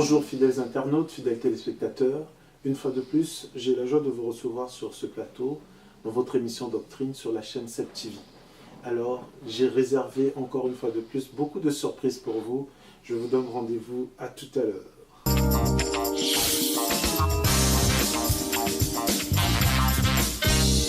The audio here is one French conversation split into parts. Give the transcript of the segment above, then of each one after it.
Bonjour fidèles internautes, fidèles téléspectateurs. Une fois de plus, j'ai la joie de vous recevoir sur ce plateau, dans votre émission Doctrine sur la chaîne Seb TV. Alors, j'ai réservé encore une fois de plus beaucoup de surprises pour vous. Je vous donne rendez-vous à tout à l'heure.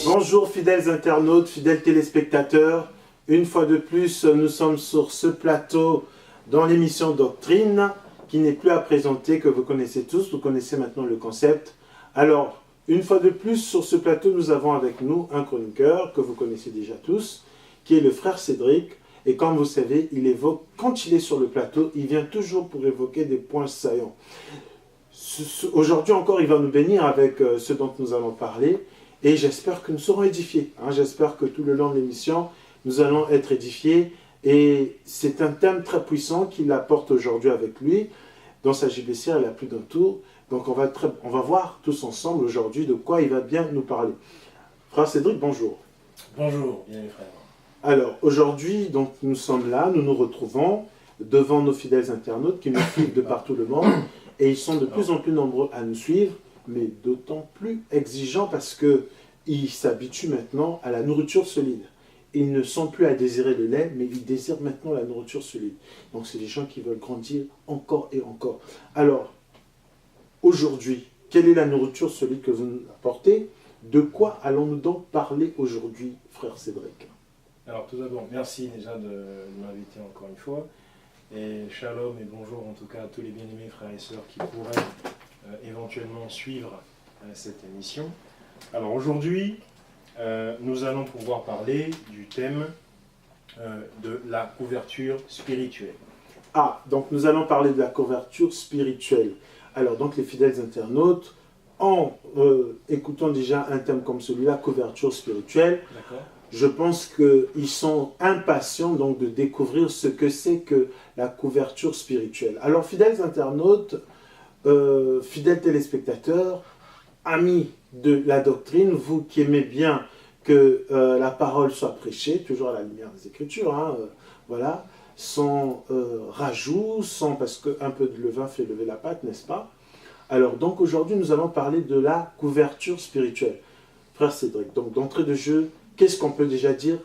Bonjour fidèles internautes, fidèles téléspectateurs. Une fois de plus, nous sommes sur ce plateau dans l'émission Doctrine, qui n'est plus à présenter, que vous connaissez tous, vous connaissez maintenant le concept. Alors, une fois de plus, sur ce plateau, nous avons avec nous un chroniqueur que vous connaissez déjà tous, qui est le frère Cédric. Et comme vous savez, il évoque, quand il est sur le plateau, il vient toujours pour évoquer des points saillants. Aujourd'hui encore, il va nous bénir avec ce dont nous allons parler. Et j'espère que nous serons édifiés. J'espère que tout le long de l'émission, nous allons être édifiés. Et c'est un thème très puissant qu'il apporte aujourd'hui avec lui. Dans sa JBC, il a plus d'un tour. Donc on va voir tous ensemble aujourd'hui de quoi il va bien nous parler. Frère Cédric, bonjour. Bonjour, bien les frères. Alors aujourd'hui, donc nous sommes là, nous nous retrouvons devant nos fidèles internautes qui nous suivent de partout le monde. Et ils sont de plus en plus nombreux à nous suivre, mais d'autant plus exigeants parce qu'ils s'habituent maintenant à la nourriture solide. Ils ne sont plus à désirer le lait, mais ils désirent maintenant la nourriture solide. Donc c'est des gens qui veulent grandir encore et encore. Alors, aujourd'hui, quelle est la nourriture solide que vous nous apportez? De quoi allons-nous donc parler aujourd'hui, frère Cédric? Alors tout d'abord, merci déjà de m'inviter encore une fois. Et shalom et bonjour en tout cas à tous les bien-aimés frères et sœurs qui pourraient éventuellement suivre cette émission. Alors aujourd'hui, nous allons pouvoir parler du thème de la couverture spirituelle. Ah, donc nous allons parler de la couverture spirituelle. Alors donc les fidèles internautes, en écoutant déjà un thème comme celui-là, couverture spirituelle, je pense qu'ils sont impatients donc de découvrir ce que c'est que la couverture spirituelle. Alors fidèles internautes, fidèles téléspectateurs, amis de la doctrine, vous qui aimez bien que la parole soit prêchée, toujours à la lumière des Écritures, voilà, sans rajout, sans parce qu'un peu de levain fait lever la pâte, n'est-ce pas? Alors donc aujourd'hui nous allons parler de la couverture spirituelle. Frère Cédric, donc d'entrée de jeu, qu'est-ce qu'on peut déjà dire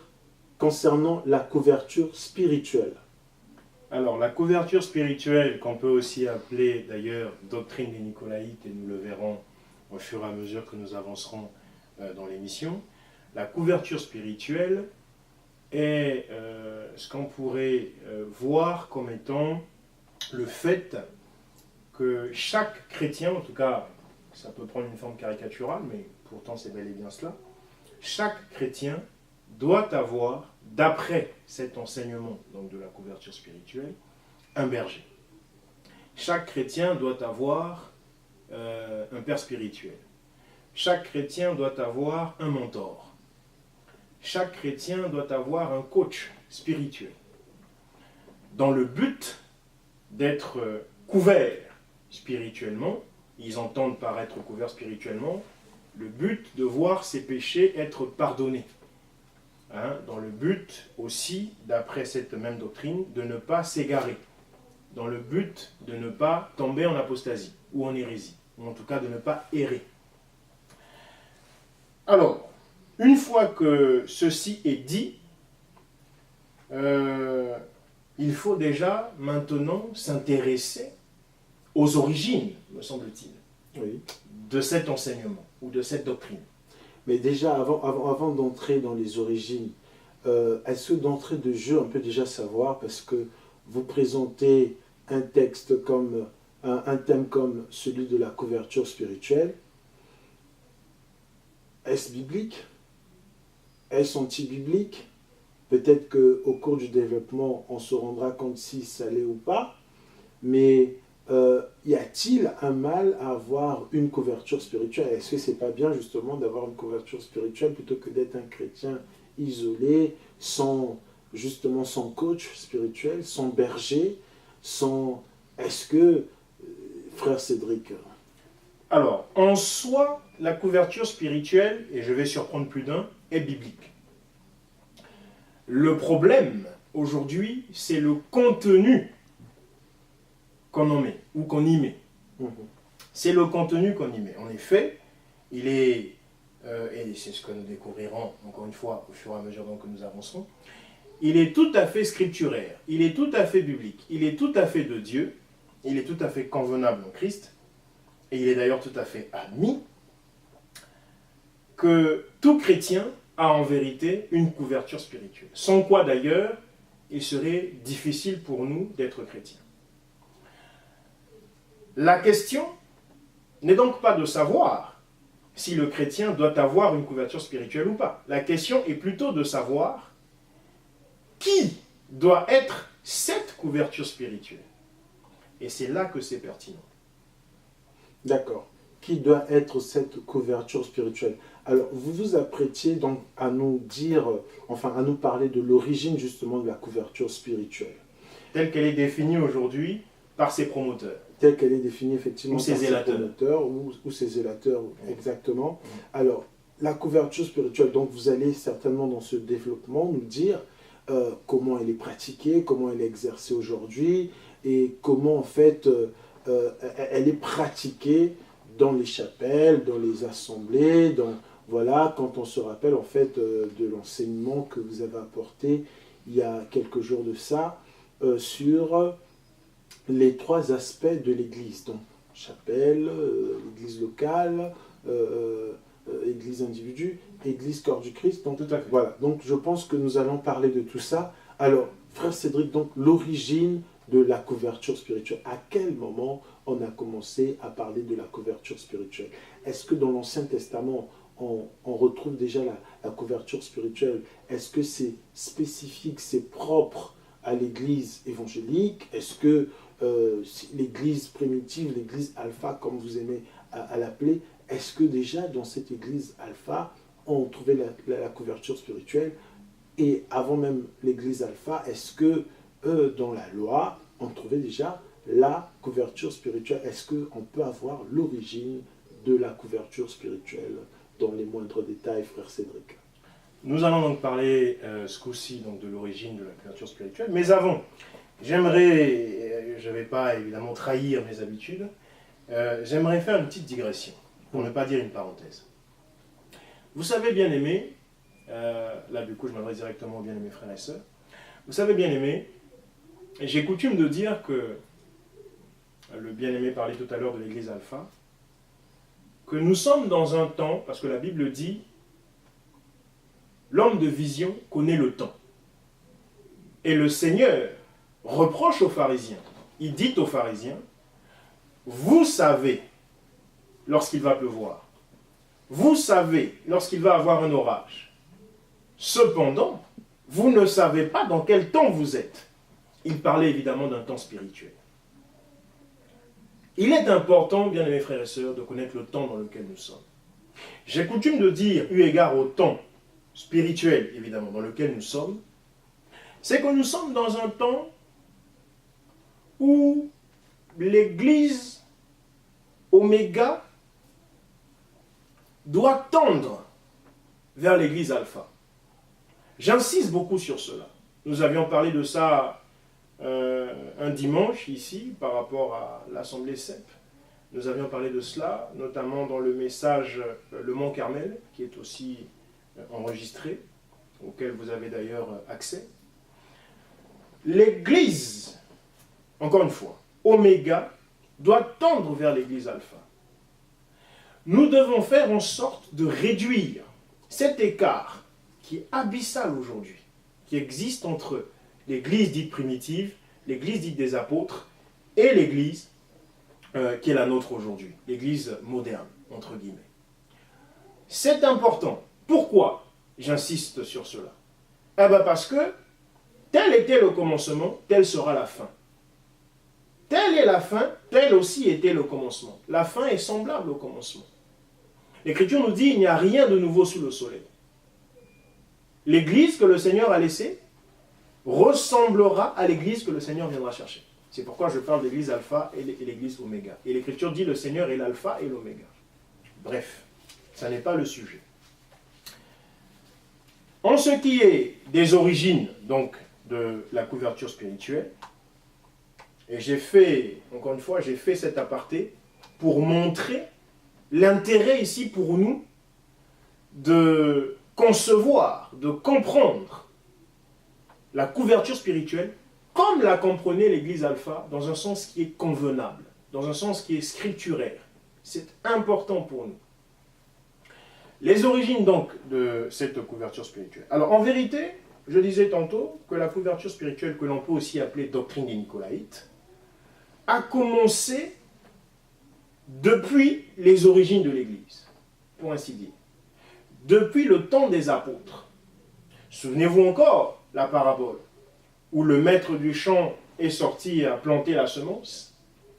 concernant la couverture spirituelle? Alors la couverture spirituelle, qu'on peut aussi appeler d'ailleurs doctrine des Nicolaïtes, et nous le verrons au fur et à mesure que nous avancerons dans l'émission, la couverture spirituelle est ce qu'on pourrait voir comme étant le fait que chaque chrétien, en tout cas ça peut prendre une forme caricaturale, mais pourtant c'est bel et bien cela, chaque chrétien doit avoir, d'après cet enseignement donc de la couverture spirituelle, un berger. Chaque chrétien doit avoir un père spirituel. Chaque chrétien doit avoir un mentor. Chaque chrétien doit avoir un coach spirituel. Dans le but d'être couvert spirituellement, ils entendent par être couverts spirituellement, le but de voir ses péchés être pardonnés. Dans le but aussi, d'après cette même doctrine, de ne pas s'égarer. Dans le but de ne pas tomber en apostasie ou en hérésie, ou en tout cas de ne pas errer. Alors, une fois que ceci est dit, il faut déjà maintenant s'intéresser aux origines, me semble-t-il, Oui. de cet enseignement ou de cette doctrine. Mais déjà, avant d'entrer dans les origines, est-ce que d'entrée de jeu, on peut déjà savoir, parce que vous présentez un texte comme, un thème comme celui de la couverture spirituelle, est-ce biblique? Est-ce anti-biblique? Peut-être qu'au cours du développement, on se rendra compte si ça l'est ou pas, mais y a-t-il un mal à avoir une couverture spirituelle? Est-ce que c'est pas bien justement d'avoir une couverture spirituelle plutôt que d'être un chrétien isolé, sans coach spirituel, sans berger, sans... Est-ce que, frère Cédric... Alors, en soi, la couverture spirituelle, et je vais surprendre plus d'un, est biblique. Le problème, aujourd'hui, c'est le contenu qu'on en met ou qu'on y met. Mhm. C'est le contenu qu'on y met. En effet, il est, et c'est ce que nous découvrirons encore une fois au fur et à mesure que nous avancerons, il est tout à fait scripturaire, il est tout à fait biblique, il est tout à fait de Dieu, il est tout à fait convenable en Christ, et il est d'ailleurs tout à fait admis que tout chrétien a en vérité une couverture spirituelle. Sans quoi d'ailleurs, il serait difficile pour nous d'être chrétiens. La question n'est donc pas de savoir si le chrétien doit avoir une couverture spirituelle ou pas. La question est plutôt de savoir qui doit être cette couverture spirituelle. Et c'est là que c'est pertinent. D'accord. Qui doit être cette couverture spirituelle? Alors, vous vous apprêtiez donc à nous dire, enfin à nous parler de l'origine justement de la couverture spirituelle. Telle qu'elle est définie aujourd'hui par ses promoteurs. Telle qu'elle est définie effectivement Ou ses par ses zélateurs. promoteurs ou ses zélateurs, exactement. Alors, la couverture spirituelle, donc vous allez certainement dans ce développement nous dire comment elle est pratiquée, comment elle est exercée aujourd'hui et comment en fait elle est pratiquée dans les chapelles, dans les assemblées, voilà, quand on se rappelle en fait de l'enseignement que vous avez apporté il y a quelques jours de ça sur les trois aspects de l'Église, donc chapelle, Église locale, Église individu, Église corps du Christ. Donc, Tout à fait. voilà, donc je pense que nous allons parler de tout ça. Alors, frère Cédric, donc l'origine de la couverture spirituelle. À quel moment on a commencé à parler de la couverture spirituelle? Est-ce que dans l'Ancien Testament, on retrouve déjà la couverture spirituelle? Est-ce que c'est spécifique, c'est propre à l'Église évangélique? Est-ce que l'Église primitive, l'Église alpha, comme vous aimez à l'appeler, est-ce que déjà dans cette Église alpha, on trouvait la couverture spirituelle? Et avant même l'Église alpha, est-ce que dans la loi, on trouvait déjà la couverture spirituelle? Est-ce qu'on peut avoir l'origine de la couverture spirituelle dans les moindres détails, frère Cédric? Nous allons donc parler ce coup-ci de l'origine de la couverture spirituelle. Mais avant, j'aimerais, je ne vais pas évidemment trahir mes habitudes, j'aimerais faire une petite digression, pour ne pas dire une parenthèse. Vous savez, bien aimé, là du coup je m'adresse directement aux bien-aimés frères et sœurs, vous savez, bien aimé, j'ai coutume de dire que, le bien-aimé parlait tout à l'heure de l'Église alpha, que nous sommes dans un temps, parce que la Bible dit, l'homme de vision connaît le temps. Et le Seigneur reproche aux pharisiens, il dit aux pharisiens, vous savez lorsqu'il va pleuvoir, vous savez lorsqu'il va avoir un orage. Cependant, vous ne savez pas dans quel temps vous êtes. Il parlait évidemment d'un temps spirituel. Il est important, bien aimés frères et sœurs, de connaître le temps dans lequel nous sommes. J'ai coutume de dire, eu égard au temps spirituel, évidemment, dans lequel nous sommes, c'est que nous sommes dans un temps où l'Église Oméga doit tendre vers l'Église Alpha. J'insiste beaucoup sur cela. Nous avions parlé de ça un dimanche ici par rapport à l'Assemblée CEP. Nous avions parlé de cela, notamment dans le message Le Mont Carmel, qui est aussi enregistré, auquel vous avez d'ailleurs accès. L'Église, encore une fois, Oméga, doit tendre vers l'Église Alpha. Nous devons faire en sorte de réduire cet écart qui est abyssal aujourd'hui, qui existe entre l'Église dite primitive, l'Église dite des apôtres, et l'Église qui est la nôtre aujourd'hui, l'Église moderne, entre guillemets. C'est important. Pourquoi j'insiste sur cela? Eh bien parce que tel était le commencement, telle sera la fin. Telle est la fin, tel aussi était le commencement. La fin est semblable au commencement. L'Écriture nous dit, il n'y a rien de nouveau sous le soleil. L'Église que le Seigneur a laissée ressemblera à l'Église que le Seigneur viendra chercher. C'est pourquoi je parle d'Église alpha et l'Église oméga. Et l'Écriture dit, le Seigneur est l'alpha et l'oméga. Bref, ça n'est pas le sujet. En ce qui est des origines, donc, de la couverture spirituelle, Et j'ai fait, encore une fois, j'ai fait cet aparté pour montrer l'intérêt ici pour nous de concevoir, de comprendre la couverture spirituelle comme la comprenait l'Église Alpha, dans un sens qui est convenable, dans un sens qui est scripturaire. C'est important pour nous. Les origines donc de cette couverture spirituelle. Alors en vérité, je disais tantôt que la couverture spirituelle, que l'on peut aussi appeler doctrine des Nicolaïtes, a commencé depuis les origines de l'Église, pour ainsi dire. Depuis le temps des apôtres. Souvenez-vous encore la parabole où le maître du champ est sorti et a planté la semence,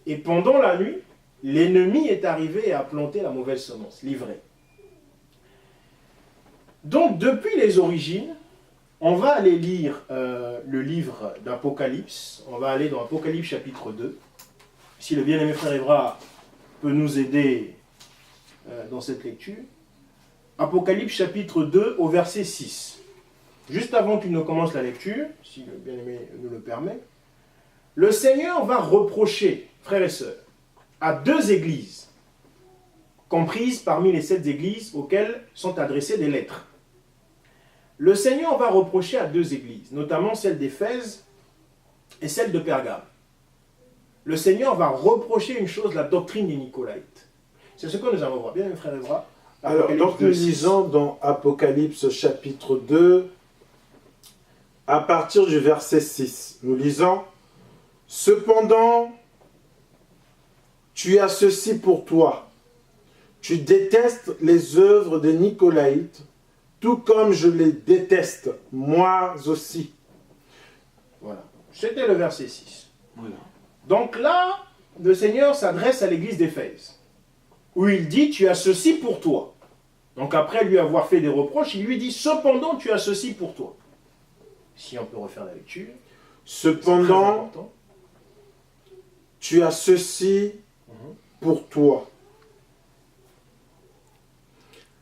et pendant la nuit, l'ennemi est arrivé et a planté la mauvaise semence, l'ivraie. Donc, depuis les origines, on va aller lire le livre d'Apocalypse. On va aller dans Apocalypse chapitre 2. Si le bien-aimé frère Évra peut nous aider dans cette lecture. Apocalypse chapitre 2 au verset 6. Juste avant qu'il ne commence la lecture, si le bien-aimé nous le permet, le Seigneur va reprocher, frères et sœurs, à 2 églises, comprises parmi les 7 églises auxquelles sont adressées des lettres. Le Seigneur va reprocher à 2 églises, notamment celle d'Éphèse et celle de Pergame. Le Seigneur va reprocher une chose, la doctrine des Nicolaïtes. C'est ce que nous allons voir. Bien, mes frères et frères. Alors, donc nous lisons dans Apocalypse chapitre 2, à partir du verset 6. Nous lisons « Cependant, tu as ceci pour toi. Tu détestes les œuvres des Nicolaïtes, tout comme je les déteste, moi aussi. » Voilà. C'était le verset 6. Voilà. Donc là, le Seigneur s'adresse à l'église d'Éphèse, où il dit « Tu as ceci pour toi. » Donc après lui avoir fait des reproches, il lui dit « Cependant, tu as ceci pour toi. » Si on peut refaire la lecture. Cependant, tu as ceci pour toi.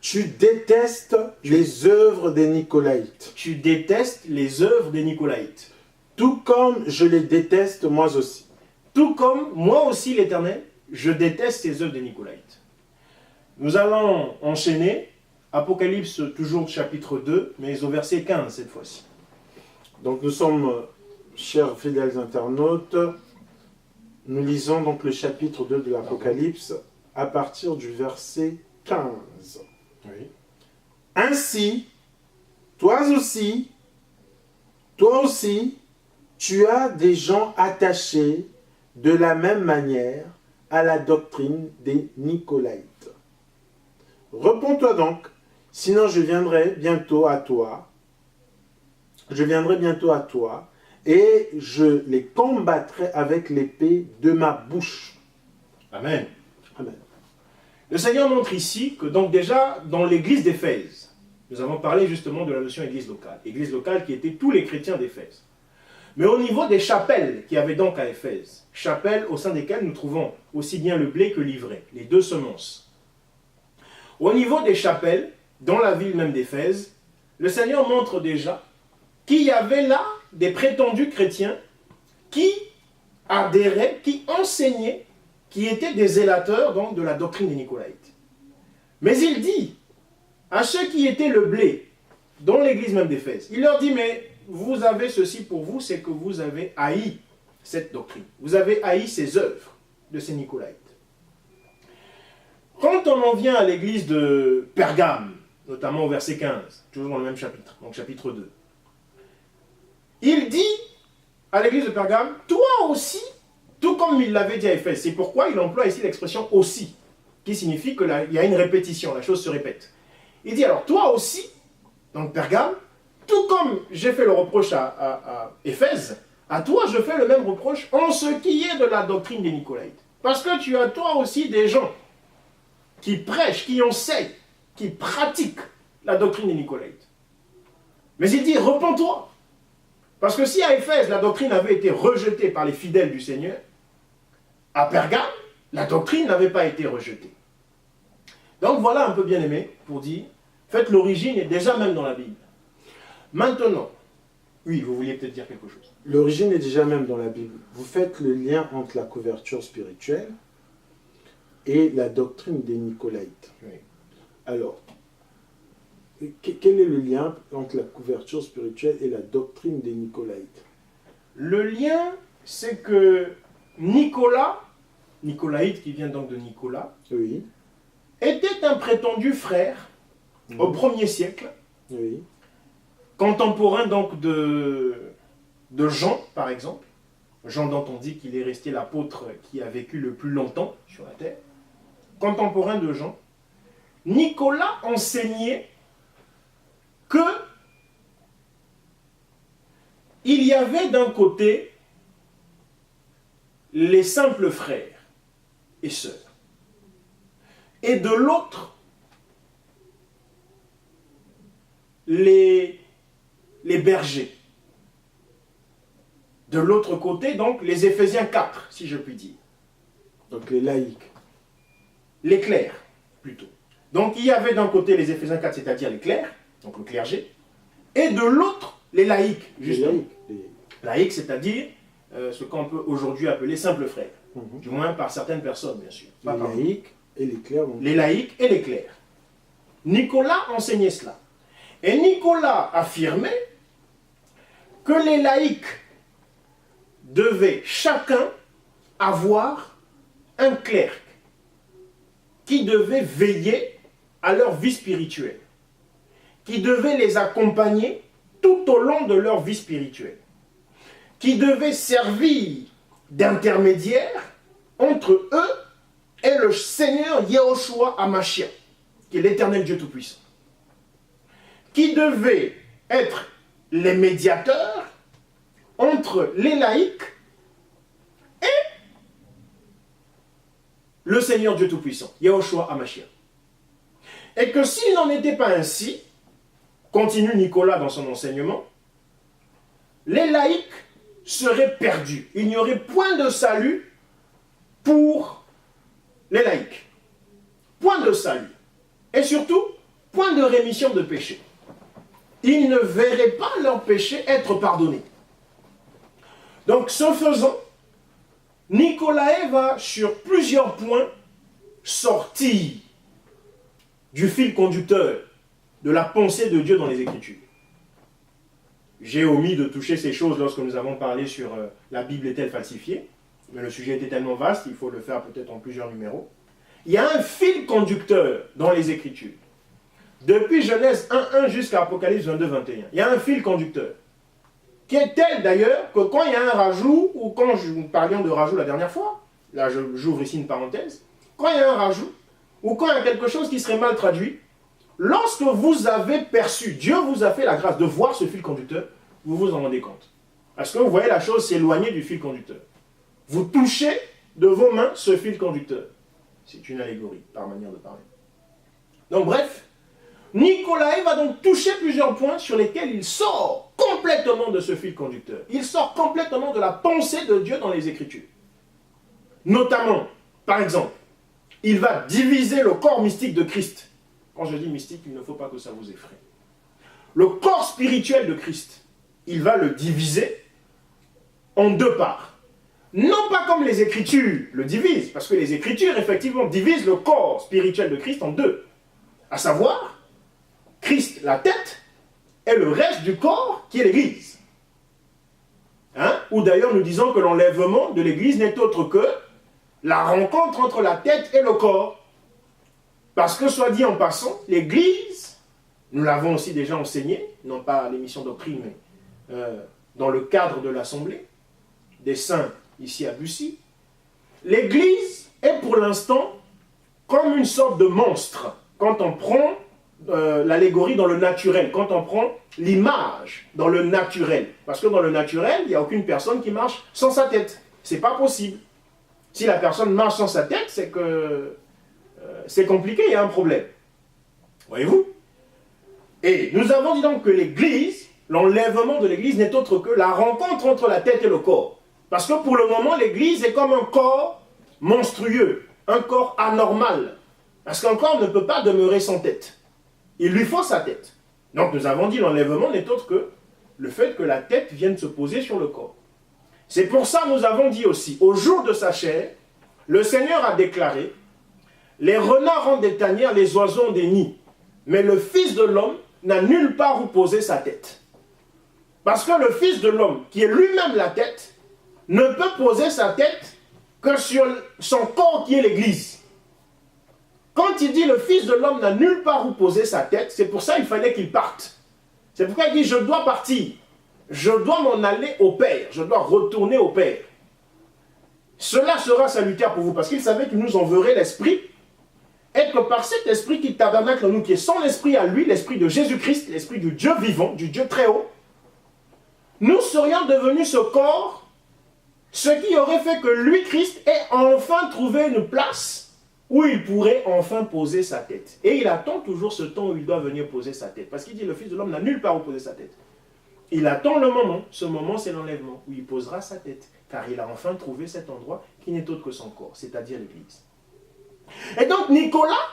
Tu détestes les œuvres des Nicolaïtes. Tu détestes les œuvres des Nicolaïtes. Tout comme je les déteste moi aussi. Tout comme moi aussi, l'Éternel, je déteste les œuvres des Nicolaïtes. Nous allons enchaîner. Apocalypse, toujours chapitre 2, mais au verset 15 cette fois-ci. Donc nous sommes, chers fidèles internautes, nous lisons donc le chapitre 2 de l'Apocalypse à partir du verset 15. Oui. Ainsi, toi aussi, tu as des gens attachés de la même manière à la doctrine des Nicolaïtes. Repens-toi donc, sinon je viendrai bientôt à toi. Et je les combattrai avec l'épée de ma bouche. Amen. Amen. Le Seigneur montre ici que donc déjà dans l'église d'Éphèse, nous avons parlé justement de la notion église locale. Église locale qui était tous les chrétiens d'Éphèse. Mais au niveau des chapelles qu'il y avait donc à Éphèse, chapelles au sein desquelles nous trouvons aussi bien le blé que l'ivraie, les 2 semences. Au niveau des chapelles, dans la ville même d'Éphèse, le Seigneur montre déjà qu'il y avait là des prétendus chrétiens qui adhéraient, qui enseignaient, qui étaient des zélateurs donc, de la doctrine des Nicolaïtes. Mais il dit à ceux qui étaient le blé, dans l'église même d'Éphèse, il leur dit, mais vous avez ceci pour vous, c'est que vous avez haï cette doctrine. Vous avez haï ces œuvres de ces Nicolaïtes. Quand on en vient à l'église de Pergame, notamment au verset 15, toujours dans le même chapitre, donc chapitre 2, il dit à l'église de Pergame, toi aussi, tout comme il l'avait dit à Éphèse. C'est pourquoi il emploie ici l'expression aussi, qui signifie qu'il y a une répétition, la chose se répète. Il dit alors, toi aussi, donc Pergame, tout comme j'ai fait le reproche à Éphèse, à toi je fais le même reproche en ce qui est de la doctrine des Nicolaïtes. Parce que tu as toi aussi des gens qui prêchent, qui enseignent, qui pratiquent la doctrine des Nicolaïtes. Mais il dit, repens-toi. Parce que si à Éphèse, la doctrine avait été rejetée par les fidèles du Seigneur, à Pergame, la doctrine n'avait pas été rejetée. Donc voilà un peu bien aimé pour dire, en fait l'origine est déjà même dans la Bible. Maintenant, Oui, vous vouliez peut-être dire quelque chose. L'origine est déjà même dans la Bible. Vous faites le lien entre la couverture spirituelle et la doctrine des Nicolaïtes. Oui. Alors, quel est le lien entre la couverture spirituelle et la doctrine des Nicolaïtes? Le lien, c'est que Nicolas, Nicolaïte qui vient donc de Nicolas, Oui, était un prétendu frère au 1er siècle, oui, contemporain donc de Jean, par exemple. Jean dont on dit qu'il est resté l'apôtre qui a vécu le plus longtemps sur la terre. Contemporain de Jean. Nicolas enseignait que il y avait d'un côté les simples frères et sœurs, et de l'autre les bergers. De l'autre côté, donc, les Éphésiens 4, si je puis dire. donc les laïcs. Les clercs, plutôt. Donc, il y avait d'un côté les Éphésiens 4, c'est-à-dire les clercs, donc le clergé, et de l'autre, les laïcs, justement. Les laïcs. Laïcs, c'est-à-dire ce qu'on peut aujourd'hui appeler simples frères. Mhm. Du moins par certaines personnes, bien sûr. Les Pas par nous. laïcs et les clercs. Les laïcs et les clercs. Nicolas enseignait cela. Et Nicolas affirmait que les laïcs devaient chacun avoir un clerc qui devait veiller à leur vie spirituelle, qui devait les accompagner tout au long de leur vie spirituelle, qui devait servir d'intermédiaire entre eux et le Seigneur Yehoshua Hamashiach, qui est l'Éternel Dieu Tout-Puissant, qui devait être les médiateurs entre les laïcs et le Seigneur Dieu Tout-Puissant, Yehoshua Hamashiach. Et que s'il n'en était pas ainsi, continue Nicolas dans son enseignement, les laïcs seraient perdus. Il n'y aurait point de salut pour les laïcs. Point de salut. Et surtout, point de rémission de péché. Ils ne verraient pas leurs péchés être pardonnés. Donc, ce faisant, Nicolae va sur plusieurs points sortir du fil conducteur de la pensée de Dieu dans les Écritures. J'ai omis de toucher ces choses lorsque nous avons parlé sur la Bible est-elle falsifiée, mais le sujet était tellement vaste, il faut le faire peut-être en plusieurs numéros. Il y a un fil conducteur dans les Écritures. Depuis Genèse 1.1 jusqu'à Apocalypse 22.21, il y a un fil conducteur qui est tel d'ailleurs que quand il y a un rajout, ou quand nous parlions de rajout la dernière fois, là j'ouvre ici une parenthèse, quand il y a un rajout, ou quand il y a quelque chose qui serait mal traduit, lorsque vous avez perçu, Dieu vous a fait la grâce de voir ce fil conducteur, vous vous en rendez compte. Parce que vous voyez la chose s'éloigner du fil conducteur. Vous touchez de vos mains ce fil conducteur. C'est une allégorie, par manière de parler. Donc bref, Nicolae va donc toucher plusieurs points sur lesquels il sort complètement de ce fil conducteur. Il sort complètement de la pensée de Dieu dans les Écritures. Notamment, par exemple, il va diviser le corps mystique de Christ. Quand je dis mystique, il ne faut pas que ça vous effraie. Le corps spirituel de Christ, il va le diviser en deux parts. Non pas comme les Écritures le divisent, parce que les Écritures, effectivement, divisent le corps spirituel de Christ en deux. À savoir, Christ, la tête, et le reste du corps, qui est l'Église. Hein? Ou d'ailleurs, nous disons que l'enlèvement de l'Église n'est autre que la rencontre entre la tête et le corps. Parce que, soit dit en passant, l'Église, nous l'avons aussi déjà enseigné, non pas à l'émission Doctrine, mais dans le cadre de l'Assemblée des saints ici à Bussy, l'Église est pour l'instant comme une sorte de monstre. Quand on prend l'allégorie dans le naturel, quand on prend l'image dans le naturel. Parce que dans le naturel, il n'y a aucune personne qui marche sans sa tête. Ce n'est pas possible. Si la personne marche sans sa tête, c'est que c'est compliqué, il y a un problème. Voyez-vous? Et nous avons dit donc que l'Église, l'enlèvement de l'Église n'est autre que la rencontre entre la tête et le corps. Parce que pour le moment, l'Église est comme un corps monstrueux, un corps anormal. Parce qu'un corps ne peut pas demeurer sans tête. Il lui faut sa tête. Donc nous avons dit l'enlèvement n'est autre que le fait que la tête vienne se poser sur le corps. C'est pour ça que nous avons dit aussi, au jour de sa chair, le Seigneur a déclaré, les renards ont des tanières, les oiseaux ont des nids, mais le Fils de l'homme n'a nulle part où poser sa tête. Parce que le Fils de l'homme, qui est lui-même la tête, ne peut poser sa tête que sur son corps qui est l'Église. Quand il dit le Fils de l'homme n'a nulle part où poser sa tête, c'est pour ça qu'il fallait qu'il parte. C'est pourquoi il dit je dois partir. Je dois m'en aller au Père. Je dois retourner au Père. Cela sera salutaire pour vous parce qu'il savait qu'il nous enverrait l'Esprit et que par cet Esprit qui tabernacle en nous, qui est son Esprit à lui, l'Esprit de Jésus-Christ, l'Esprit du Dieu vivant, du Dieu très haut, nous serions devenus ce corps, ce qui aurait fait que lui, Christ, ait enfin trouvé une place où il pourrait enfin poser sa tête. Et il attend toujours ce temps où il doit venir poser sa tête. Parce qu'il dit le Fils de l'homme n'a nulle part où poser sa tête. Il attend le moment. Ce moment, c'est l'enlèvement, où il posera sa tête. Car il a enfin trouvé cet endroit qui n'est autre que son corps, c'est-à-dire l'Église. Et donc Nicolas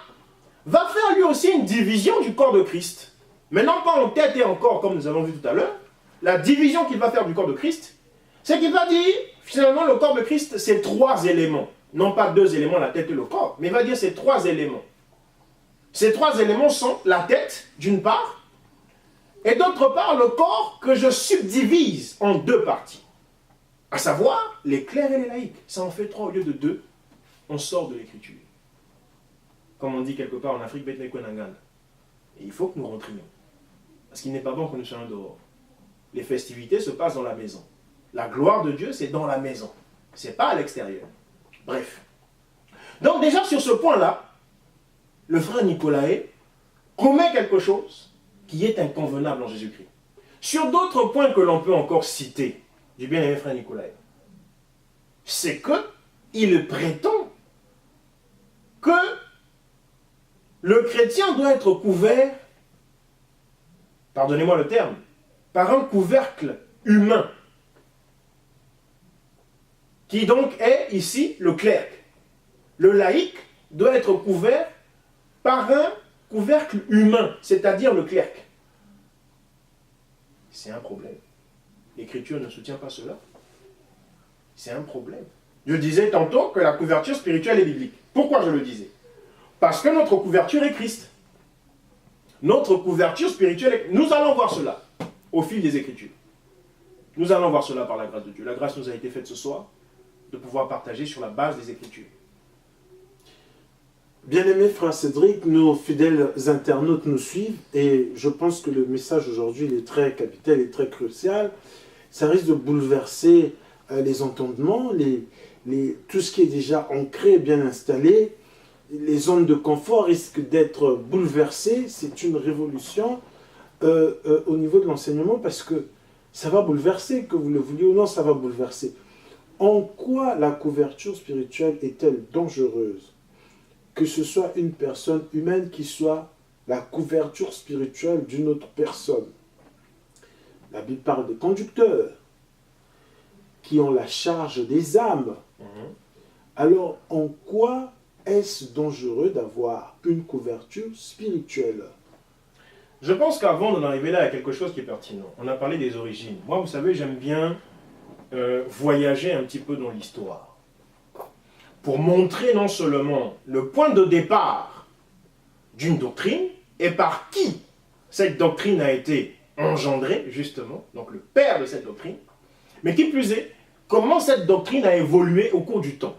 va faire lui aussi une division du corps de Christ. Mais non pas en tête et en corps, comme nous avons vu tout à l'heure. La division qu'il va faire du corps de Christ, c'est qu'il va dire, finalement, le corps de Christ, c'est 3 éléments. Non pas 2 éléments, la tête et le corps, mais il va dire c'est 3 éléments. Ces 3 éléments sont la tête, d'une part, et d'autre part, le corps que je subdivise en 2 parties. À savoir, les clercs et les laïcs. Ça en fait 3 au lieu de 2. On sort de l'écriture. Comme on dit quelque part en Afrique, et il faut que nous rentrions. Parce qu'il n'est pas bon que nous soyons dehors. Les festivités se passent dans la maison. La gloire de Dieu, c'est dans la maison. Ce n'est pas à l'extérieur. Bref. Donc déjà sur ce point-là, le frère Nicolae commet quelque chose qui est inconvenable en Jésus-Christ. Sur d'autres points que l'on peut encore citer, du bien-aimé frère Nicolae, c'est qu'il prétend que le chrétien doit être couvert, pardonnez-moi le terme, par un couvercle humain, qui donc est ici le clerc. Le laïc doit être couvert par un couvercle humain, c'est-à-dire le clerc. C'est un problème. L'Écriture ne soutient pas cela. C'est un problème. Je disais tantôt que la couverture spirituelle est biblique. Pourquoi je le disais? Parce que notre couverture est Christ. Notre couverture spirituelle est... Nous allons voir cela au fil des Écritures. Nous allons voir cela par la grâce de Dieu. La grâce nous a été faite ce soir de pouvoir partager sur la base des Écritures. Bien-aimé frère Cédric, nos fidèles internautes nous suivent et je pense que le message aujourd'hui est très capital et très crucial. Ça risque de bouleverser les entendements, tout ce qui est déjà ancré, bien installé. Les zones de confort risquent d'être bouleversées. C'est une révolution au niveau de l'enseignement parce que ça va bouleverser, que vous le vouliez ou non, ça va bouleverser. En quoi la couverture spirituelle est-elle dangereuse? Que ce soit une personne humaine qui soit la couverture spirituelle d'une autre personne. La Bible parle des conducteurs qui ont la charge des âmes. Alors, en quoi est-ce dangereux d'avoir une couverture spirituelle? Je pense qu'avant d'en arriver là, il y a quelque chose qui est pertinent. On a parlé des origines. Moi, vous savez, j'aime bien voyager un petit peu dans l'histoire. Pour montrer non seulement le point de départ d'une doctrine et par qui cette doctrine a été engendrée, justement, donc le père de cette doctrine, mais qui plus est, comment cette doctrine a évolué au cours du temps.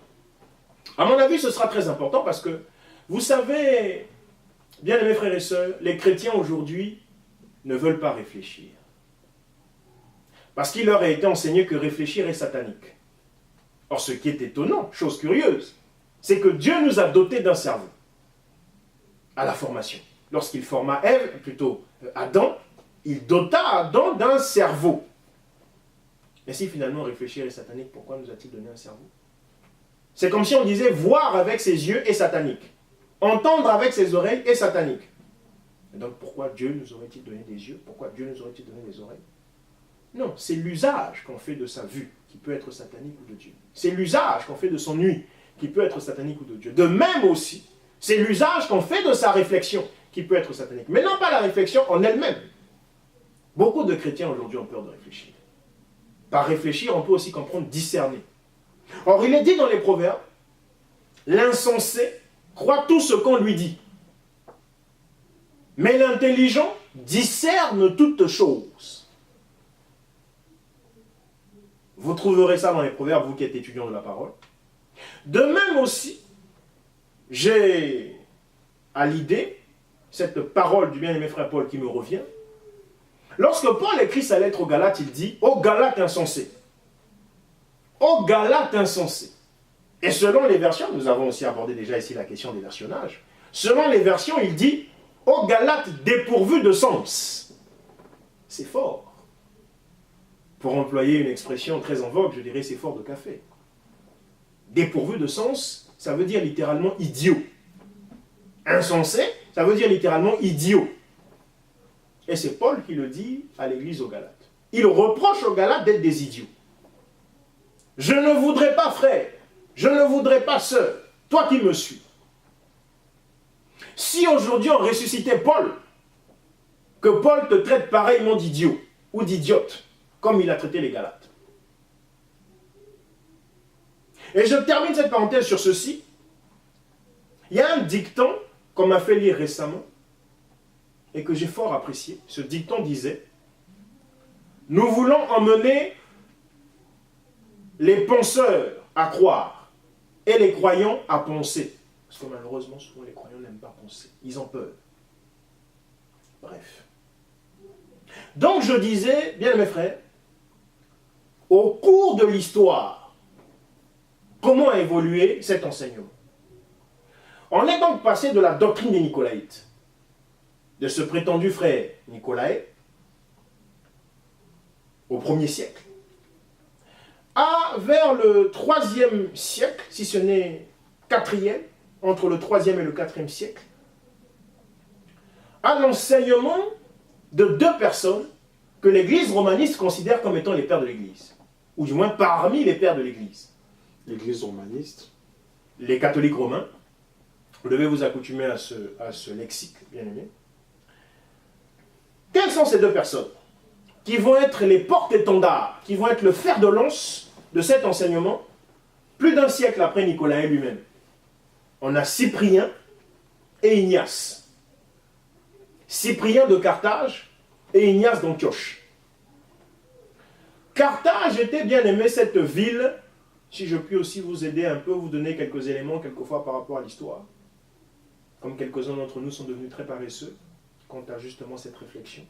À mon avis, ce sera très important parce que, vous savez, bien aimés frères et sœurs, les chrétiens aujourd'hui ne veulent pas réfléchir. Parce qu'il leur a été enseigné que réfléchir est satanique. Or, ce qui est étonnant, chose curieuse, c'est que Dieu nous a dotés d'un cerveau à la formation. Lorsqu'il forma Adam, il dota Adam d'un cerveau. Mais si finalement réfléchir est satanique, pourquoi nous a-t-il donné un cerveau? C'est comme si on disait voir avec ses yeux est satanique. Entendre avec ses oreilles est satanique. Et donc pourquoi Dieu nous aurait-il donné des yeux? Pourquoi Dieu nous aurait-il donné des oreilles? Non, c'est l'usage qu'on fait de sa vue qui peut être satanique ou de Dieu. C'est l'usage qu'on fait de son ouïe qui peut être satanique ou de Dieu. De même aussi, c'est l'usage qu'on fait de sa réflexion qui peut être satanique. Mais non pas la réflexion en elle-même. Beaucoup de chrétiens aujourd'hui ont peur de réfléchir. Par réfléchir, on peut aussi comprendre discerner. Or, il est dit dans les Proverbes, l'insensé croit tout ce qu'on lui dit. Mais l'intelligent discerne toutes choses. Vous trouverez ça dans les Proverbes, vous qui êtes étudiants de la parole. De même aussi, j'ai à l'idée cette parole du bien-aimé frère Paul qui me revient. Lorsque Paul écrit sa lettre aux Galates, il dit « Ô Galates insensés ». Ô Galates insensés. Et selon les versions, nous avons aussi abordé déjà ici la question des versionnages. Selon les versions, il dit « Ô Galates dépourvus de sens ». C'est fort. Pour employer une expression très en vogue, je dirais c'est fort de café. Dépourvu de sens, ça veut dire littéralement idiot. Insensé, ça veut dire littéralement idiot. Et c'est Paul qui le dit à l'église aux Galates. Il reproche aux Galates d'être des idiots. Je ne voudrais pas, frère, je ne voudrais pas, sœur, toi qui me suis. Si aujourd'hui on ressuscitait Paul, que Paul te traite pareillement d'idiot ou d'idiote, comme il a traité les Galates. Et je termine cette parenthèse sur ceci. Il y a un dicton qu'on m'a fait lire récemment et que j'ai fort apprécié. Ce dicton disait « Nous voulons emmener les penseurs à croire et les croyants à penser. » Parce que malheureusement, souvent les croyants n'aiment pas penser. Ils ont peur. Bref. Donc je disais, bien mes frères, au cours de l'histoire, comment a évolué cet enseignement? On est donc passé de la doctrine des Nicolaïtes, de ce prétendu frère Nicolaï, au 1er siècle, à vers le 3e siècle, si ce n'est 4e, entre le 3e et le 4e siècle, à l'enseignement de deux personnes que l'Église romaniste considère comme étant les pères de l'Église, ou du moins parmi les pères de l'Église. L'Église romaniste. Les catholiques romains, vous devez vous accoutumer à ce lexique, bien aimé. Quelles sont ces deux personnes qui vont être les porte-étendards, qui vont être le fer de lance de cet enseignement, plus d'un siècle après Nicolaï lui-même? On a Cyprien et Ignace. Cyprien de Carthage et Ignace d'Antioche. Carthage était, bien aimé, cette ville, si je puis aussi vous aider un peu, vous donner quelques éléments quelquefois par rapport à l'histoire, comme quelques-uns d'entre nous sont devenus très paresseux quant à justement cette réflexion.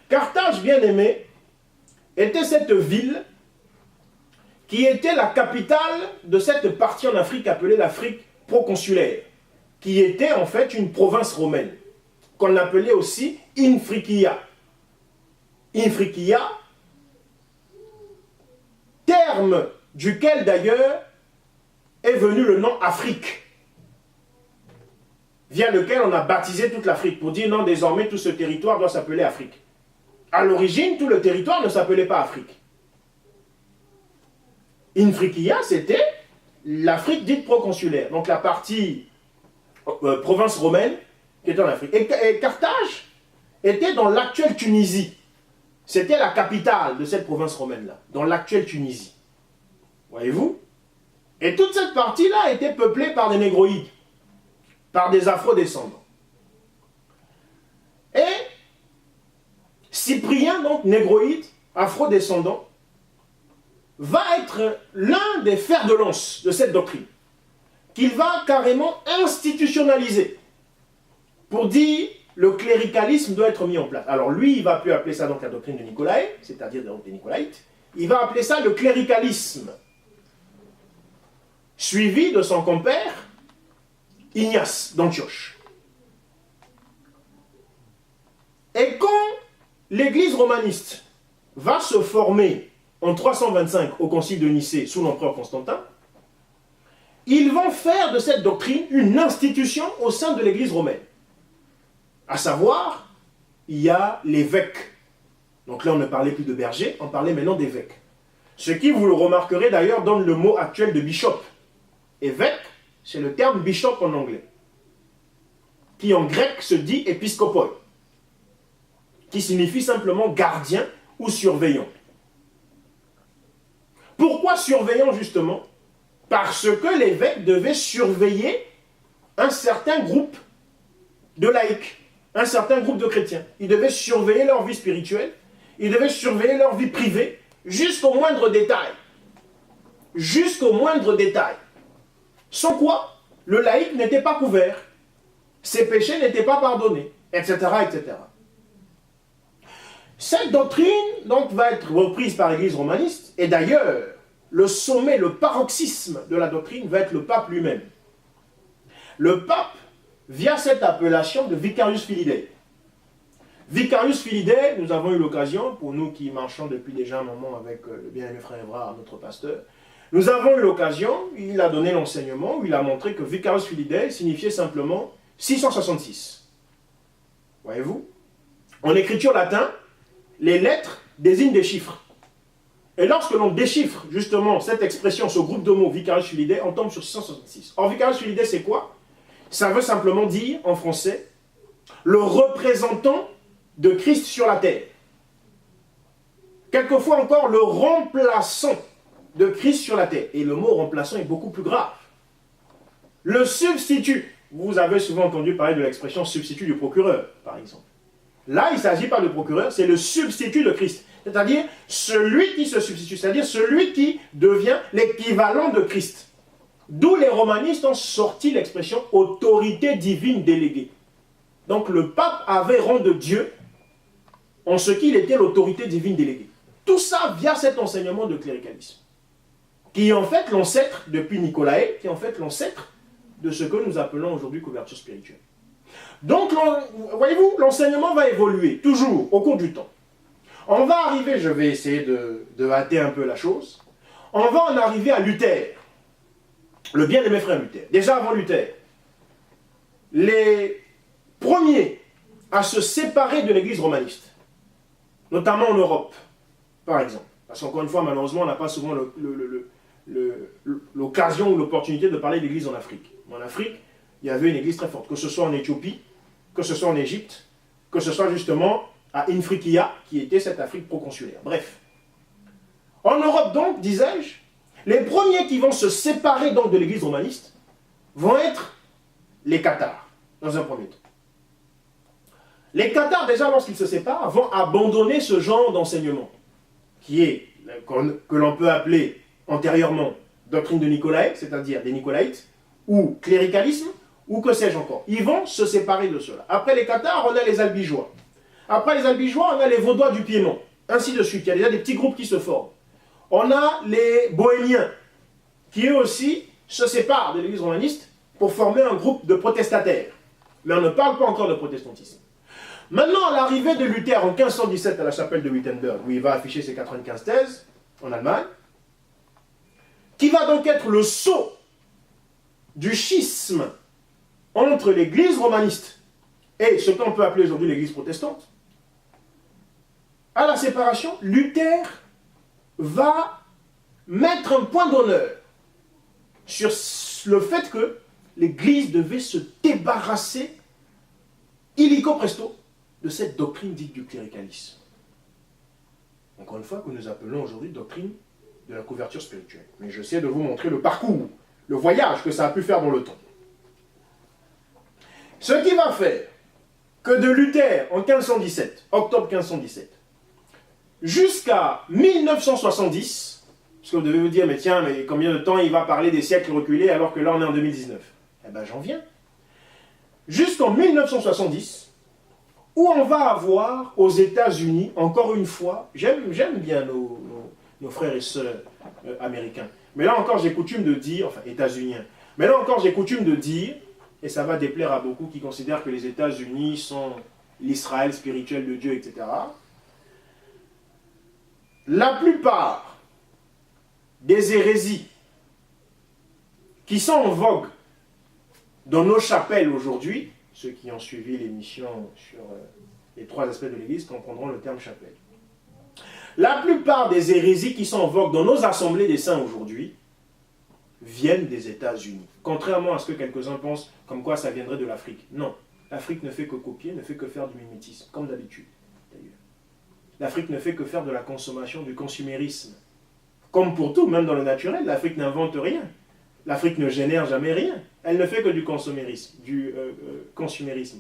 Carthage, bien aimé, était cette ville qui était la capitale de cette partie en Afrique appelée l'Afrique proconsulaire, qui était en fait une province romaine, qu'on appelait aussi Infriquia. Infriquia, terme duquel d'ailleurs est venu le nom Afrique, via lequel on a baptisé toute l'Afrique, pour dire non, désormais tout ce territoire doit s'appeler Afrique. À l'origine, tout le territoire ne s'appelait pas Afrique. Infriquia, c'était l'Afrique dite proconsulaire, donc la partie province romaine qui était en Afrique. Et Carthage était dans l'actuelle Tunisie. C'était la capitale de cette province romaine-là, dans l'actuelle Tunisie. Voyez-vous? Et toute cette partie-là était peuplée par des négroïdes, par des afro-descendants. Et Cyprien, donc négroïde, afro-descendant, va être l'un des fers de lance de cette doctrine, qu'il va carrément institutionnaliser, pour dire le cléricalisme doit être mis en place. Alors lui, il va plus appeler ça donc la doctrine de Nicolaï, c'est-à-dire des Nicolaïtes, il va appeler ça le cléricalisme, suivi de son compère, Ignace d'Antioche. Et quand l'église romaniste va se former en 325 au concile de Nicée sous l'empereur Constantin, ils vont faire de cette doctrine une institution au sein de l'église romaine. À savoir, il y a l'évêque. Donc là, on ne parlait plus de berger, on parlait maintenant d'évêque. Ce qui, vous le remarquerez d'ailleurs, donne le mot actuel de bishop. Évêque, c'est le terme bishop en anglais, qui en grec se dit épiscopoi. qui signifie simplement gardien ou surveillant. Pourquoi surveillant justement? Parce que l'évêque devait surveiller un certain groupe de laïcs, un certain groupe de chrétiens. Il devait surveiller leur vie spirituelle, il devait surveiller leur vie privée, jusqu'au moindre détail. Jusqu'au moindre détail. Sans quoi, le laïc n'était pas couvert, ses péchés n'étaient pas pardonnés, etc., etc. Cette doctrine donc, va être reprise par l'Église romaniste, et d'ailleurs, le sommet, le paroxysme de la doctrine va être le pape lui-même. Le pape, via cette appellation de Vicarius Filidae. Vicarius Filidae, nous avons eu l'occasion, pour nous qui marchons depuis déjà un moment avec le bien-aimé frère Évrard, notre pasteur, nous avons eu l'occasion, il a donné l'enseignement, où il a montré que Vicarius Filidae signifiait simplement 666. Voyez-vous? En écriture latine, les lettres désignent des chiffres. Et lorsque l'on déchiffre justement cette expression, ce groupe de mots Vicarius Filidae, on tombe sur 666. Or, Vicarius Filidae, c'est quoi? Ça veut simplement dire, en français, le représentant de Christ sur la terre. Quelquefois encore, le remplaçant de Christ sur la terre. Et le mot remplaçant est beaucoup plus grave. Le substitut. Vous avez souvent entendu parler de l'expression substitut du procureur, par exemple. Là, il ne s'agit pas de procureur, c'est le substitut de Christ. C'est-à-dire celui qui se substitue, c'est-à-dire celui qui devient l'équivalent de Christ. D'où les romanistes ont sorti l'expression autorité divine déléguée. Donc le pape avait rang de Dieu en ce qu'il était l'autorité divine déléguée. Tout ça via cet enseignement de cléricalisme, qui est en fait l'ancêtre, depuis Nicolae, qui est en fait l'ancêtre de ce que nous appelons aujourd'hui couverture spirituelle. Donc, voyez-vous, l'enseignement va évoluer, toujours, au cours du temps. On va arriver, je vais essayer de hâter un peu la chose, on va en arriver à Luther, le bien-aimé frère Luther. Déjà avant Luther, les premiers à se séparer de l'église romaniste, notamment en Europe, par exemple. Parce qu'encore une fois, malheureusement, on n'a pas souvent l'occasion ou l'opportunité de parler d'église en Afrique. En Afrique, il y avait une église très forte, que ce soit en Éthiopie, que ce soit en Égypte, que ce soit justement à Infriqiya, qui était cette Afrique proconsulaire. Bref. En Europe donc, disais-je, les premiers qui vont se séparer donc de l'église romaniste vont être les Cathares, dans un premier temps. Les Cathares, déjà, lorsqu'ils se séparent, vont abandonner ce genre d'enseignement, qui est, que l'on peut appeler antérieurement doctrine de Nicolae, c'est-à-dire des Nicolaïtes, ou cléricalisme, ou que sais-je encore. Ils vont se séparer de cela. Après les Cathares, on a les Albigeois. Après les Albigeois, on a les Vaudois du Piémont. Ainsi de suite. Il y a déjà des petits groupes qui se forment. On a les Bohémiens, qui eux aussi se séparent de l'église romaniste pour former un groupe de protestataires. Mais on ne parle pas encore de protestantisme. Maintenant, à l'arrivée de Luther en 1517 à la chapelle de Wittenberg, où il va afficher ses 95 thèses, en Allemagne, qui va donc être le sceau du schisme entre l'église romaniste et ce qu'on peut appeler aujourd'hui l'église protestante, à la séparation, Luther va mettre un point d'honneur sur le fait que l'église devait se débarrasser illico presto de cette doctrine dite du cléricalisme. Encore une fois, que nous appelons aujourd'hui doctrine de la couverture spirituelle. Mais j'essaie de vous montrer le parcours, le voyage que ça a pu faire dans le temps. Ce qui va faire que de Luther en 1517, octobre 1517, jusqu'à 1970, parce que vous devez vous dire, mais tiens, mais combien de temps il va parler des siècles reculés alors que là on est en 2019? Eh bien j'en viens. Jusqu'en 1970, où on va avoir aux États-Unis, encore une fois, j'aime bien nos frères et sœurs américains, mais là encore j'ai coutume de dire, enfin états-uniens, mais là encore j'ai coutume de dire, et ça va déplaire à beaucoup qui considèrent que les États-Unis sont l'Israël spirituel de Dieu, etc. La plupart des hérésies qui sont en vogue dans nos chapelles aujourd'hui, ceux qui ont suivi l'émission sur les 3 aspects de l'Église comprendront le terme chapelle. La plupart des hérésies qui sont en vogue dans nos assemblées des saints aujourd'hui viennent des États-Unis. Contrairement à ce que quelques-uns pensent, comme quoi ça viendrait de l'Afrique. Non, l'Afrique ne fait que copier, ne fait que faire du mimétisme, comme d'habitude. d'ailleurs. L'Afrique ne fait que faire de la consommation, du consumérisme. Comme pour tout, même dans le naturel, l'Afrique n'invente rien. L'Afrique ne génère jamais rien. Elle ne fait que du consumérisme,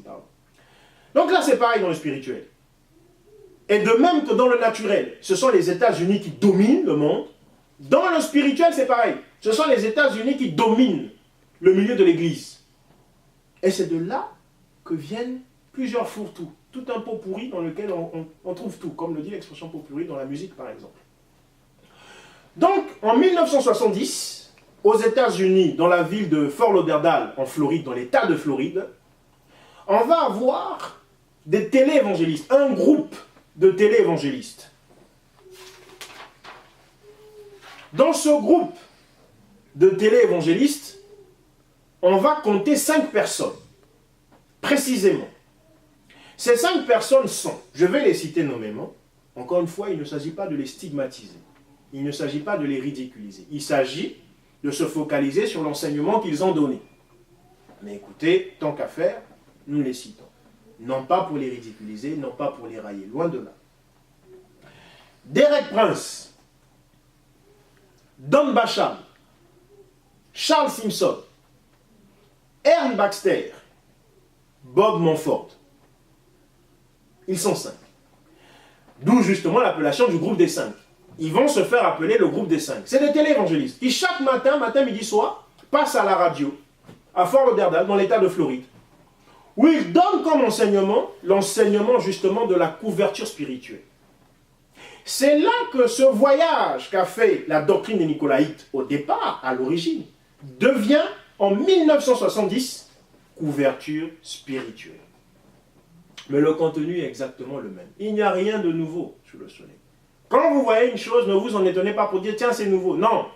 pardon. Donc là, c'est pareil dans le spirituel. Et de même que dans le naturel, ce sont les États-Unis qui dominent le monde. Dans le spirituel, c'est pareil. Ce sont les États-Unis qui dominent le milieu de l'Église. Et c'est de là que viennent plusieurs fourre-tout. Tout un pot pourri dans lequel on trouve tout, comme le dit l'expression pot pourri dans la musique, par exemple. Donc, en 1970, aux États-Unis, dans la ville de Fort Lauderdale, en Floride, dans l'État de Floride, on va avoir des téléévangélistes, un groupe de téléévangélistes. Dans ce groupe de téléévangélistes, on va compter 5 personnes, précisément. Ces 5 personnes sont, je vais les citer nommément, encore une fois, il ne s'agit pas de les stigmatiser, il ne s'agit pas de les ridiculiser, il s'agit de se focaliser sur l'enseignement qu'ils ont donné. Mais écoutez, tant qu'à faire, nous les citons. Non pas pour les ridiculiser, non pas pour les railler, loin de là. Derek Prince, Don Basham, Charles Simpson, Ern Baxter, Bob Montfort. Ils sont 5. D'où justement l'appellation du groupe des 5. Ils vont se faire appeler le groupe des 5. C'est des téléévangélistes qui chaque matin, midi, soir, passent à la radio, à Fort Lauderdale, dans l'État de Floride, où ils donnent comme enseignement, l'enseignement justement de la couverture spirituelle. C'est là que ce voyage qu'a fait la doctrine des Nicolaïtes au départ, à l'origine, devient en 1970 couverture spirituelle. Mais le contenu est exactement le même. Il n'y a rien de nouveau sous le soleil. Quand vous voyez une chose, ne vous en étonnez pas pour dire tiens c'est nouveau. Non,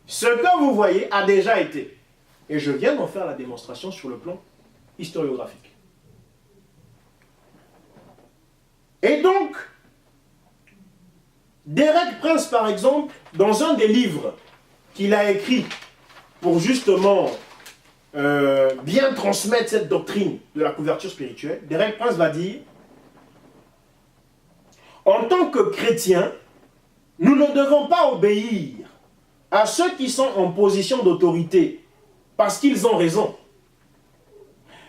ce que vous voyez a déjà été. Et je viens d'en faire la démonstration sur le plan historiographique. Et donc, Derek Prince, par exemple, dans un des livres qu'il a écrit pour justement bien transmettre cette doctrine de la couverture spirituelle, Derek Prince va dire « En tant que chrétiens, nous ne devons pas obéir à ceux qui sont en position d'autorité parce qu'ils ont raison.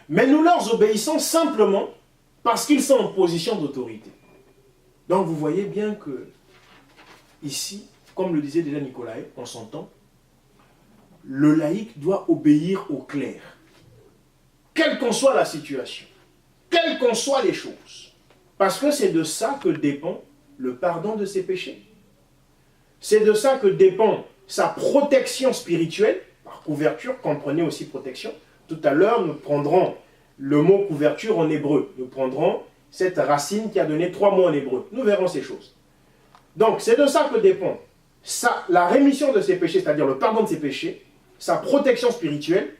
Mais nous leur obéissons simplement parce qu'ils sont en position d'autorité. » Donc vous voyez bien que ici, comme le disait déjà Nicolas, on s'entend, le laïc doit obéir au clerc. Quelle qu'en soit la situation, quelles qu'en soient les choses. Parce que c'est de ça que dépend le pardon de ses péchés. C'est de ça que dépend sa protection spirituelle, par couverture, comprenez aussi protection. Tout à l'heure, nous prendrons le mot couverture en hébreu. Nous prendrons cette racine qui a donné 3 mots en hébreu. Nous verrons ces choses. Donc, c'est de ça que dépend la rémission de ses péchés, c'est-à-dire le pardon de ses péchés, sa protection spirituelle,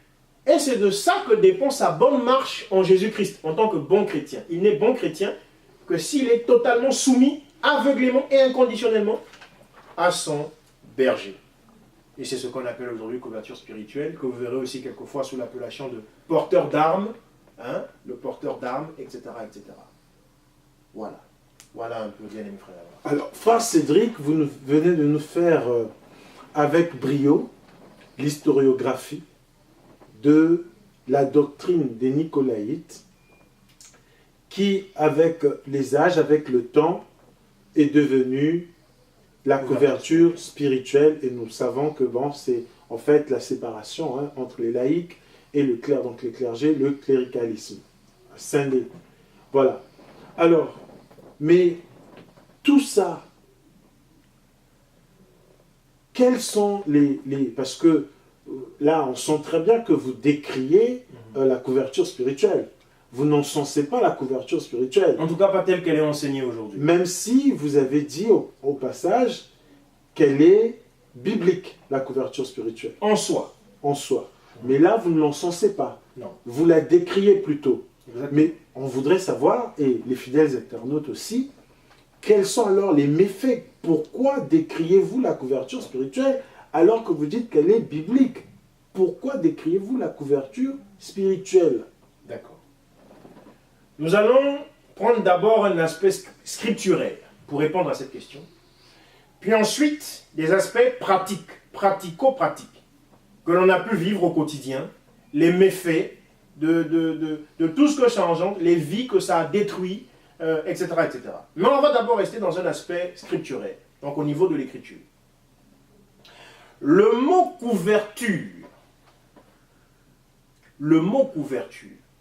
et c'est de ça que dépend sa bonne marche en Jésus-Christ, en tant que bon chrétien. Il n'est bon chrétien que s'il est totalement soumis, aveuglément et inconditionnellement, à son berger. Et c'est ce qu'on appelle aujourd'hui couverture spirituelle, que vous verrez aussi quelquefois sous l'appellation de porteur d'armes, hein, le porteur d'armes, etc., etc. Voilà. Voilà un peu, bien aimé frère. Alors, frère Cédric, vous venez de nous faire avec brio l'historiographie de la doctrine des Nicolaïtes qui, avec les âges, avec le temps, est devenue la couverture spirituelle. Et nous savons que bon, c'est en fait la séparation hein, entre les laïcs et le clerc, donc les clergés, le cléricalisme. Scindé. Voilà. Alors, mais tout ça, quels sont les... Parce que là, on sent très bien que vous décriez la couverture spirituelle. Vous n'encensez pas la couverture spirituelle. En tout cas, pas telle qu'elle est enseignée aujourd'hui. Même si vous avez dit au passage qu'elle est biblique, la couverture spirituelle. En soi. En soi. Mais là, vous ne l'encensez pas. Non. Vous la décriez plutôt. Exactement. Mais on voudrait savoir, et les fidèles internautes aussi, quels sont alors les méfaits? Pourquoi décriez-vous la couverture spirituelle alors que vous dites qu'elle est biblique? Pourquoi décriez-vous la couverture spirituelle? D'accord. Nous allons prendre d'abord un aspect scripturaire pour répondre à cette question, puis ensuite des aspects pratiques, pratico-pratiques, que l'on a pu vivre au quotidien, les méfaits de tout ce que ça engendre, les vies que ça a détruit, etc., etc. Mais on va d'abord rester dans un aspect scripturaire, donc au niveau de l'écriture. Le mot couverture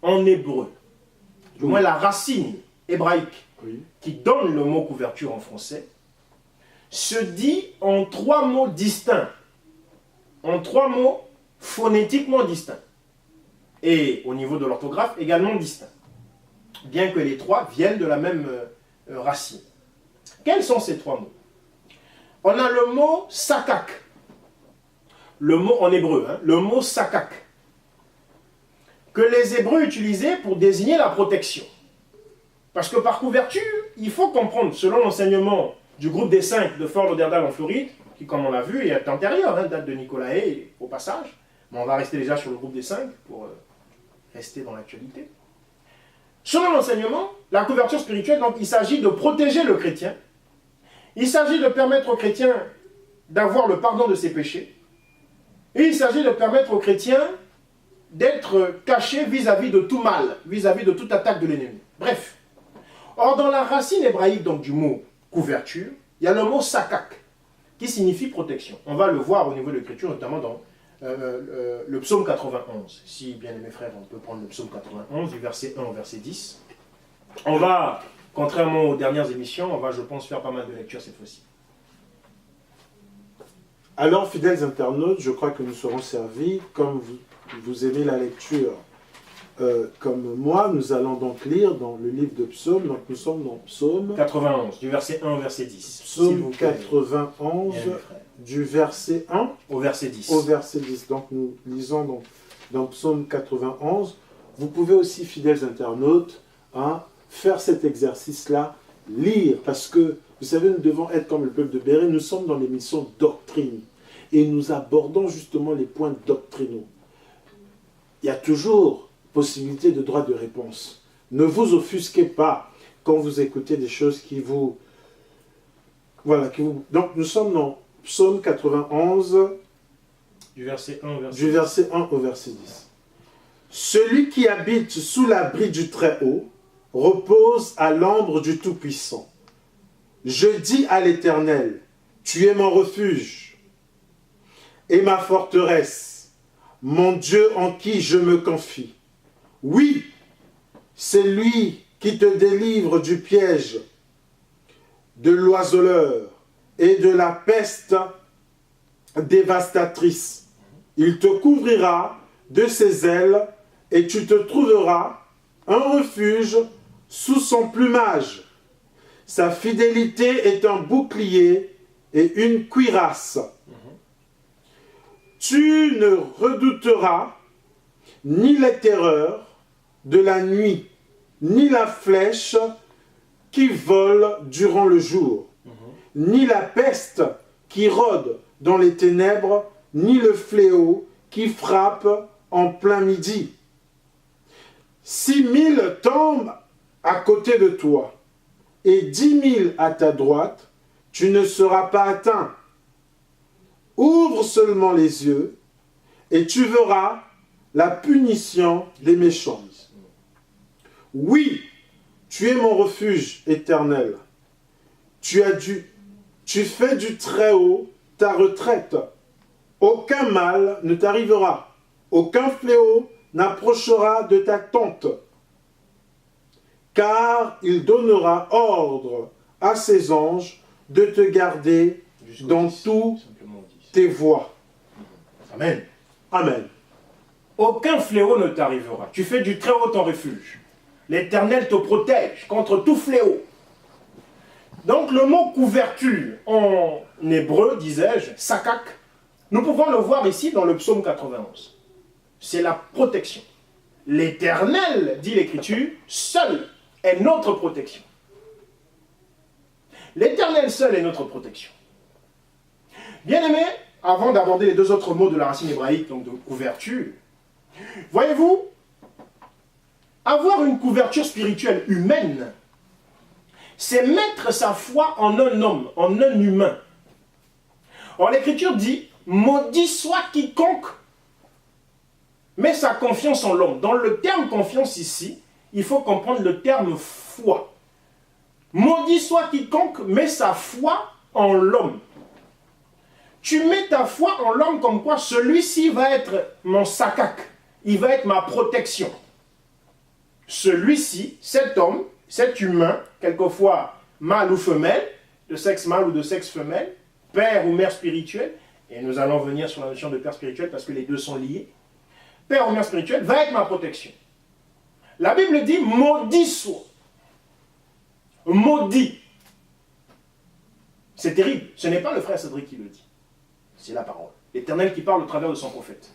en hébreu, du moins la racine hébraïque qui donne le mot couverture en français, se dit en 3 mots distincts, en 3 mots phonétiquement distincts, et au niveau de l'orthographe également distincts, bien que les 3 viennent de la même racine. Quels sont ces 3 mots? On a le mot sakak, le mot en hébreu, le mot sakak, que les Hébreux utilisaient pour désigner la protection. Parce que par couverture, il faut comprendre, selon l'enseignement du groupe des 5 de Fort Lauderdale en Floride, qui, comme on l'a vu, est antérieur, date de Nicolae au passage, mais on va rester déjà sur le groupe des 5 pour rester dans l'actualité. Selon l'enseignement, la couverture spirituelle, donc, il s'agit de protéger le chrétien, il s'agit de permettre au chrétien d'avoir le pardon de ses péchés, et il s'agit de permettre au chrétien d'être caché vis-à-vis de tout mal, vis-à-vis de toute attaque de l'ennemi. Bref. Or, dans la racine hébraïque donc, du mot couverture, il y a le mot sakak, qui signifie protection. On va le voir au niveau de l'écriture, notamment dans le psaume 91. Si, bien aimés frères, on peut prendre le psaume 91, du verset 1 au verset 10. On va, contrairement aux dernières émissions, on va, je pense, faire pas mal de lectures cette fois-ci. Alors, fidèles internautes, je crois que nous serons servis, comme vous aimez la lecture, comme moi, nous allons donc lire dans le livre de Psaume, donc nous sommes dans Psaume 91, du verset 1 au verset 10. Psaume 91, du verset 1 au verset 10. Au verset 10. Donc nous lisons donc dans Psaume 91. Vous pouvez aussi, fidèles internautes, faire cet exercice-là, lire, parce que, vous savez, nous devons être comme le peuple de Béret, nous sommes dans l'émission Doctrine, et nous abordons justement les points doctrinaux. Il y a toujours possibilité de droit de réponse. Ne vous offusquez pas quand vous écoutez des choses qui vous... Voilà, Donc nous sommes dans Psaume 91, du verset 1 au verset 10. Celui qui habite sous l'abri du Très-Haut repose à l'ombre du Tout-Puissant. Je dis à l'Éternel, tu es mon refuge et ma forteresse, mon Dieu en qui je me confie. Oui, c'est lui qui te délivre du piège, de l'oiseleur et de la peste dévastatrice. Il te couvrira de ses ailes et tu te trouveras un refuge sous son plumage. Sa fidélité est un bouclier et une cuirasse. Tu ne redouteras ni les terreurs de la nuit, ni la flèche qui vole durant le jour, ni la peste qui rôde dans les ténèbres, ni le fléau qui frappe en plein midi. 6000 tombent à côté de toi, et 10 000 à ta droite, tu ne seras pas atteint. Ouvre seulement les yeux, et tu verras la punition des méchants. Oui, tu es mon refuge éternel. Tu fais du Très-Haut ta retraite. Aucun mal ne t'arrivera. Aucun fléau n'approchera de ta tente. Car il donnera ordre à ses anges de te garder dans tous tes voies. Amen. Amen. Aucun fléau ne t'arrivera. Tu fais du Très-Haut ton refuge. L'Éternel te protège contre tout fléau. Donc le mot couverture en hébreu, disais-je, sakak, nous pouvons le voir ici dans le psaume 91. C'est la protection. L'Éternel, dit l'Écriture, seul est notre protection. L'Éternel seul est notre protection. Bien-aimés, avant d'aborder les 2 autres mots de la racine hébraïque, donc de couverture, voyez-vous, avoir une couverture spirituelle humaine c'est mettre sa foi en un homme, en un humain. Or, l'Écriture dit, maudit soit quiconque met sa confiance en l'homme. Dans le terme confiance ici, il faut comprendre le terme foi. Maudit soit quiconque met sa foi en l'homme. Tu mets ta foi en l'homme comme quoi celui-ci va être mon sakak, il va être ma protection. Celui-ci, cet homme, cet humain, quelquefois mâle ou femelle, de sexe mâle ou de sexe femelle, père ou mère spirituelle, et nous allons venir sur la notion de père spirituel parce que les deux sont liés, père ou mère spirituelle va être ma protection. La Bible dit maudit soit. Maudit. C'est terrible. Ce n'est pas le frère Cédric qui le dit. C'est la parole. L'Éternel qui parle au travers de son prophète.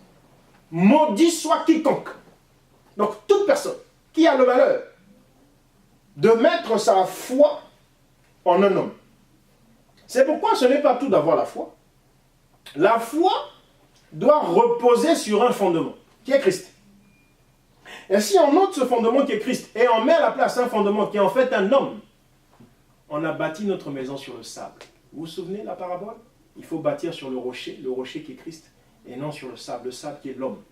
Maudit soit quiconque. Donc toute personne qui a le malheur de mettre sa foi en un homme. C'est pourquoi ce n'est pas tout d'avoir la foi. La foi doit reposer sur un fondement, qui est Christ. Et si on ôte ce fondement qui est Christ, et on met à la place un fondement qui est en fait un homme, on a bâti notre maison sur le sable. Vous vous souvenez de la parabole? Il faut bâtir sur le rocher qui est Christ, et non sur le sable qui est l'homme.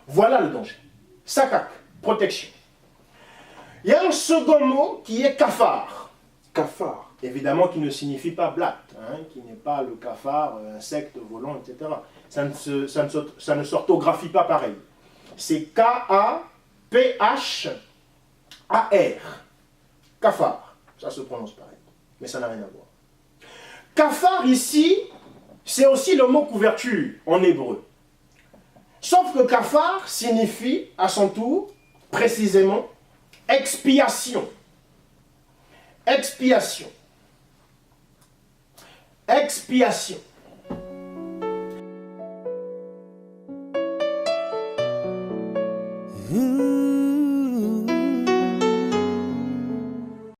Voilà le danger. Sakak, protection. Il y a un second mot qui est cafard. Cafard. Évidemment qui ne signifie pas blatte, qui n'est pas le cafard, insecte, volant, etc. Ça ne s'orthographie pas pareil. C'est K-A-P-H-A-R. Cafard. Ça se prononce pareil, mais ça n'a rien à voir. Cafard ici, c'est aussi le mot couverture en hébreu. Sauf que kafar signifie à son tour, précisément, expiation. Expiation. Expiation.